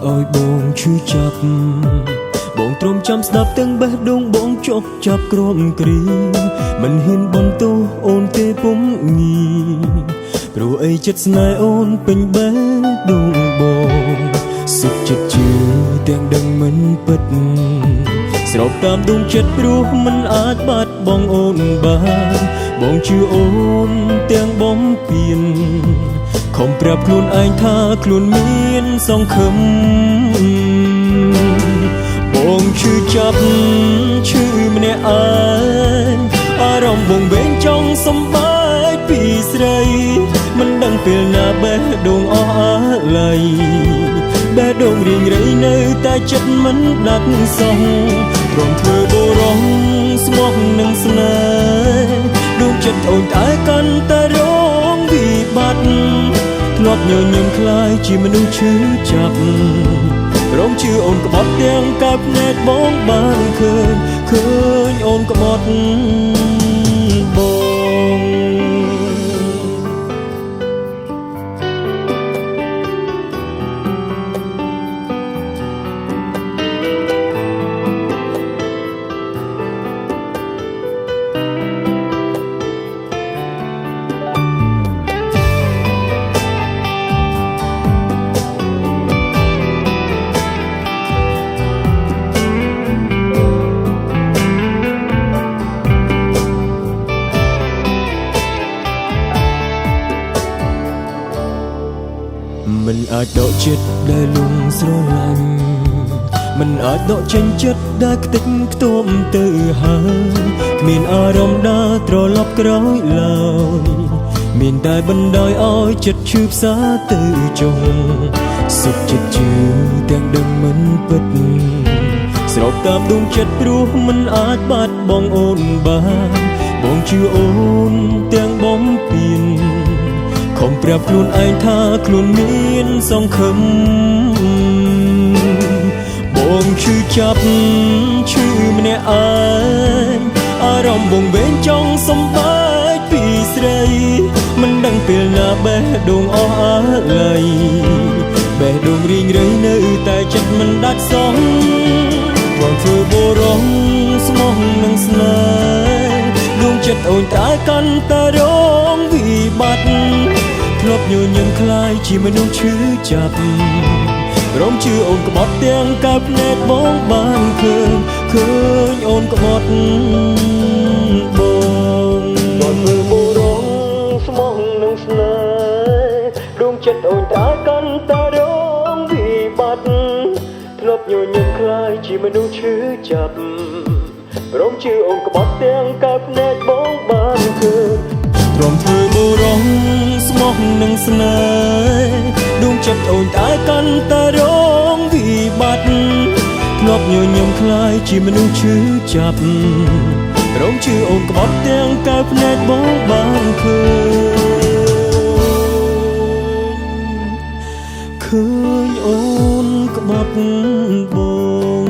ឲ្យបងឈឺចាប់បងទ្រាំចាំស្ដាប់ទាំងបេះដូងបងចុកចាប់ក្រំគ្រីមិនហ៊ានបន្ទោសអូនទេពុំងីព្រោះអីចិត្តស្នេហ៍អូនពេញបេះដូងបងសុខចិត្តជឿទាំងដឹងមិនពិតស្របតាមដួងចិត្តព្រោះមិនអាចបាត់បង់អូនបានបងជឿអូនទាំងបំពេញខំប្រាប់ខ្លួនឯងថាខ្លួនមានសង្ឃឹមបងឈឺចាប់ឈឺម្នាក់ឯងអារម្មណ៍បងវែងចង់សំបែកពីស្រីមិនដឹងពេលណាបេះដូងអស់អាឡ័យបេះដូងរៀងរៃនៅតែចិត្តមិនដាច់សោះព្រមធ្វើបរោះស្មោះនឹងស្នេហ៍ដួងចិត្តអូនតែកាន់តែរងវិបត្តិធ្លាប់ញញឹមខ្លាយជាមនុស្សឈឺចាប់រំជឿអូនក្បត់ទាំងកាប់ណែតបងបានឃើញអូនក្បត់បងមិនអាចដកចិត្តដែលលងស្រឡាញ់មិនអាចដកចេញចិត្តដែលខ្ទេចខ្ទាំទៅហើយគ្មានអារម្មណ៍ដែលត្រឡប់ក្រោយឡើយមានតែបណ្ដោយឲ្យចិត្តឈឺផ្សាទៅចុងសុខចិត្តជឿទាំងដឹងមិនពិតស្របតាមដួងចិត្តព្រោះមិនអាចបាត់បង់អូនបានបងជឿអូនទាំងបំពេញខំប្រាប់ខ្លួនឯងថាខ្លួនមានសង្ឃឹមបងឈឺចាប់ឈឺម្នាក់ឯងអារម្មណ៍បងវែងចង់សំបែកពីស្រីមិនដឹងពេលណាបេះដូងអស់អាឡ័យបេះដូងរៀងរៃនៅតែចិត្តមិនដាច់សោះបងធ្វើបរោះស្មោះនឹងស្នេហ៍ដួងចិត្តអូនតែកាន់តែរងវិបត្តិធ្លាប់ញញឹមខ្លាយជាមនុស្សឈឺចាប់រំជឿអូនក្បត់ទាំងកាប់ណែតបងបានឃើញអូនក្បត់បងដល់ធ្វើបរោះស្មោះនឹងស្នេហ៍ដួងចិត្តអូនតែកាន់តែរងវិបត្តិធ្លាប់ញញឹមខ្លាយជាមនុស្សឈឺចាប់រំជឿអូនក្បត់ទាំងកាប់ណែតបងបានឃើញទ្រាំធ្វើបរោះស្មោះនឹងស្នេហ៍ដួងចិត្តអូនតែកាន់តែរងវិបត្តិធ្លាប់ញញឹមខ្លាយជាមនុស្សឈឺចាប់រំជឿអូនក្បត់ទាំងកាប់ណែតបងបានឃើញអូនក្បត់បង